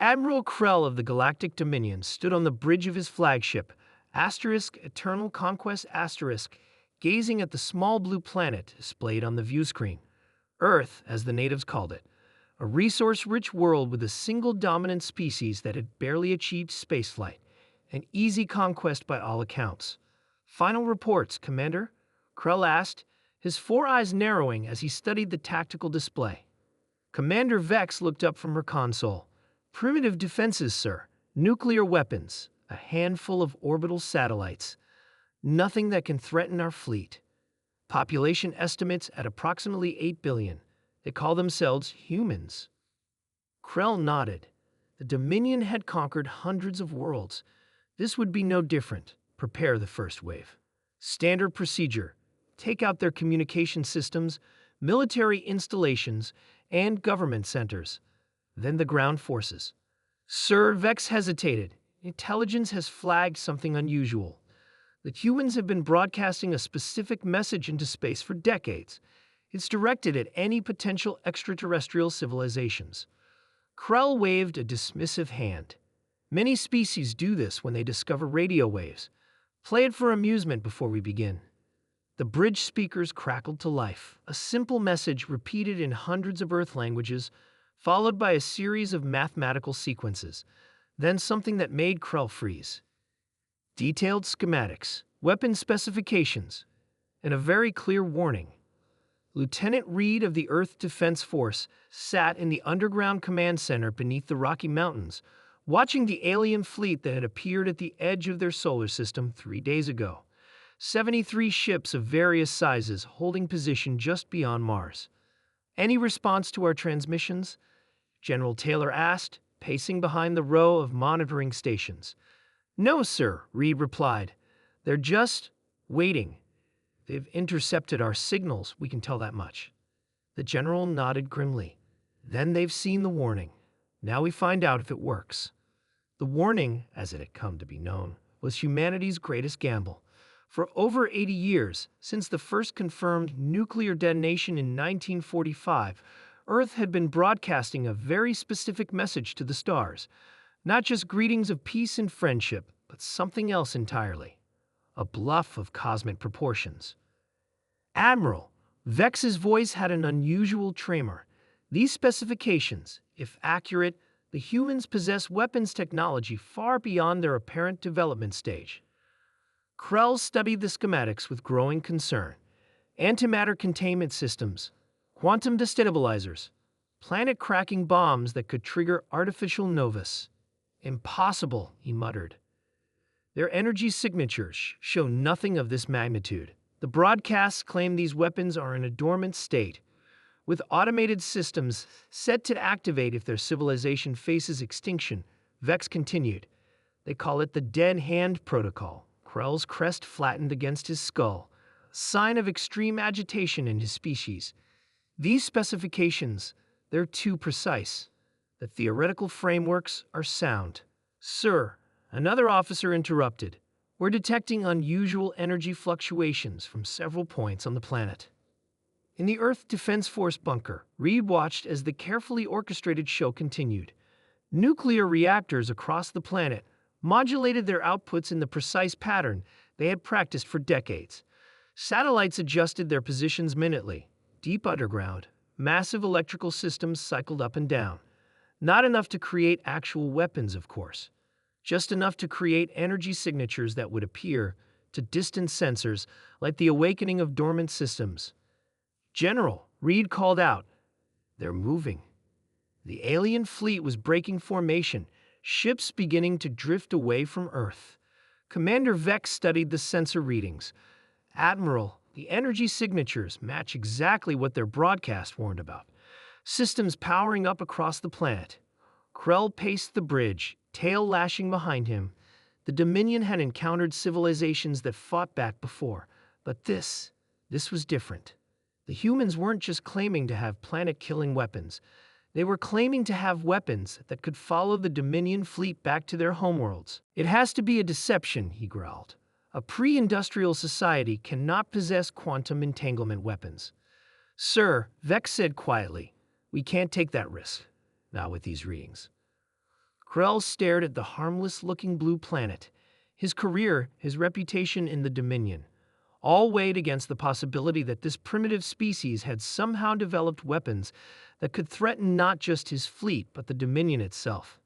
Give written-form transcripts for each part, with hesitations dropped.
Admiral Krell of the Galactic Dominion stood on the bridge of his flagship, Eternal Conquest gazing at the small blue planet displayed on the view screen. Earth, as the natives called it, a resource-rich world with a single dominant species that had barely achieved spaceflight, an easy conquest by all accounts. Final reports, Commander? Krell asked, his four eyes narrowing as he studied the tactical display. Commander Vex looked up from her console. Primitive defenses, sir. Nuclear weapons. A handful of orbital satellites. Nothing that can threaten our fleet. Population estimates at approximately 8 billion. They call themselves humans. Krell nodded. The Dominion had conquered hundreds of worlds. This would be no different. Prepare the first wave. Standard procedure. Take out their communication systems, military installations, and government centers. Then the ground forces. Sir, Vex hesitated. Intelligence has flagged something unusual. The humans have been broadcasting a specific message into space for decades. It's directed at any potential extraterrestrial civilizations. Krell waved a dismissive hand. Many species do this when they discover radio waves. Play it for amusement before we begin. The bridge speakers crackled to life, a simple message repeated in hundreds of Earth languages, followed by a series of mathematical sequences, then something that made Krell freeze. Detailed schematics, weapon specifications, and a very clear warning. Lieutenant Reed of the Earth Defense Force sat in the underground command center beneath the Rocky Mountains, watching the alien fleet that had appeared at the edge of their solar system 3 days ago. 73 ships of various sizes holding position just beyond Mars. Any response to our transmissions? General Taylor asked, pacing behind the row of monitoring stations. No, sir, Reed replied. They're just waiting. They've intercepted our signals, we can tell that much. The general nodded grimly. Then they've seen the warning. Now we find out if it works. The warning, as it had come to be known, was humanity's greatest gamble. For over 80 years, since the first confirmed nuclear detonation in 1945, Earth had been broadcasting a very specific message to the stars. Not just greetings of peace and friendship, but something else entirely. A bluff of cosmic proportions. Admiral, Vex's voice had an unusual tremor. These specifications, if accurate, the humans possess weapons technology far beyond their apparent development stage. Krell studied the schematics with growing concern. Antimatter containment systems, quantum destabilizers, planet-cracking bombs that could trigger artificial novas. Impossible, he muttered. Their energy signatures show nothing of this magnitude. The broadcasts claim these weapons are in a dormant state, with automated systems set to activate if their civilization faces extinction. Vex continued. They call it the Dead Hand Protocol. Krell's crest flattened against his skull, a sign of extreme agitation in his species. These specifications, they're too precise. The theoretical frameworks are sound. Sir, another officer interrupted. We're detecting unusual energy fluctuations from several points on the planet. In the Earth Defense Force bunker, Reed watched as the carefully orchestrated show continued. Nuclear reactors across the planet modulated their outputs in the precise pattern they had practiced for decades. Satellites adjusted their positions minutely. Deep underground, massive electrical systems cycled up and down. Not enough to create actual weapons, of course. Just enough to create energy signatures that would appear to distant sensors like the awakening of dormant systems. General, Reed called out. They're moving. The alien fleet was breaking formation, ships beginning to drift away from Earth. Commander Vex studied the sensor readings. Admiral, the energy signatures match exactly what their broadcast warned about. Systems powering up across the planet. Krell paced the bridge, tail lashing behind him. The Dominion had encountered civilizations that fought back before, but this was different. The humans weren't just claiming to have planet-killing weapons. They were claiming to have weapons that could follow the Dominion fleet back to their homeworlds. It has to be a deception, he growled. A pre-industrial society cannot possess quantum entanglement weapons. Sir, Vex said quietly, we can't take that risk, not with these readings. Krell stared at the harmless-looking blue planet. His career, his reputation in the Dominion, all weighed against the possibility that this primitive species had somehow developed weapons that could threaten not just his fleet but the Dominion itself.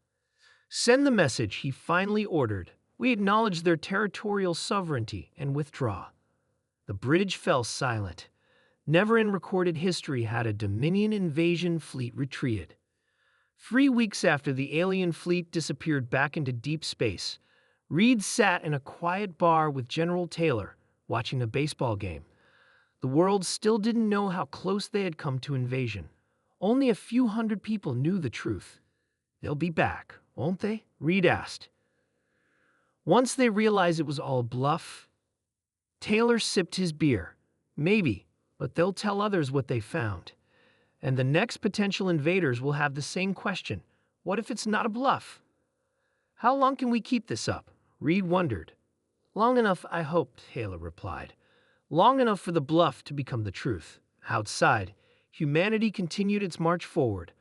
"Send the message," he finally ordered. "We acknowledge their territorial sovereignty and withdraw." The bridge fell silent. Never in recorded history had a Dominion invasion fleet retreated. 3 weeks after the alien fleet disappeared back into deep space, Reed sat in a quiet bar with General Taylor, watching a baseball game. The world still didn't know how close they had come to invasion. Only a few hundred people knew the truth. "They'll be back, won't they?" Reed asked. Once they realize it was all bluff, Taylor sipped his beer. "Maybe, but they'll tell others what they found. And the next potential invaders will have the same question. What if it's not a bluff?" "How long can we keep this up?" Reed wondered. "Long enough, I hope," Taylor replied. "Long enough for the bluff to become the truth." Outside, humanity continued its march forward.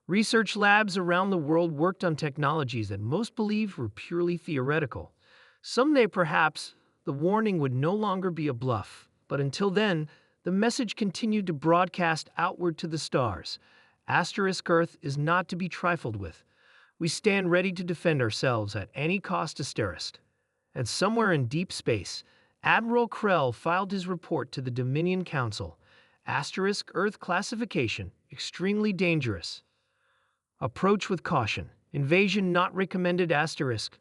Research labs around the world worked on technologies that most believed were purely theoretical. Someday, perhaps, the warning would no longer be a bluff. But until then, the message continued to broadcast outward to the stars. Asterisk Earth is not to be trifled with. We stand ready to defend ourselves at any cost, asterisk. And somewhere in deep space, Admiral Krell filed his report to the Dominion Council. Asterisk Earth classification, extremely dangerous. Approach with caution. Invasion not recommended, asterisk.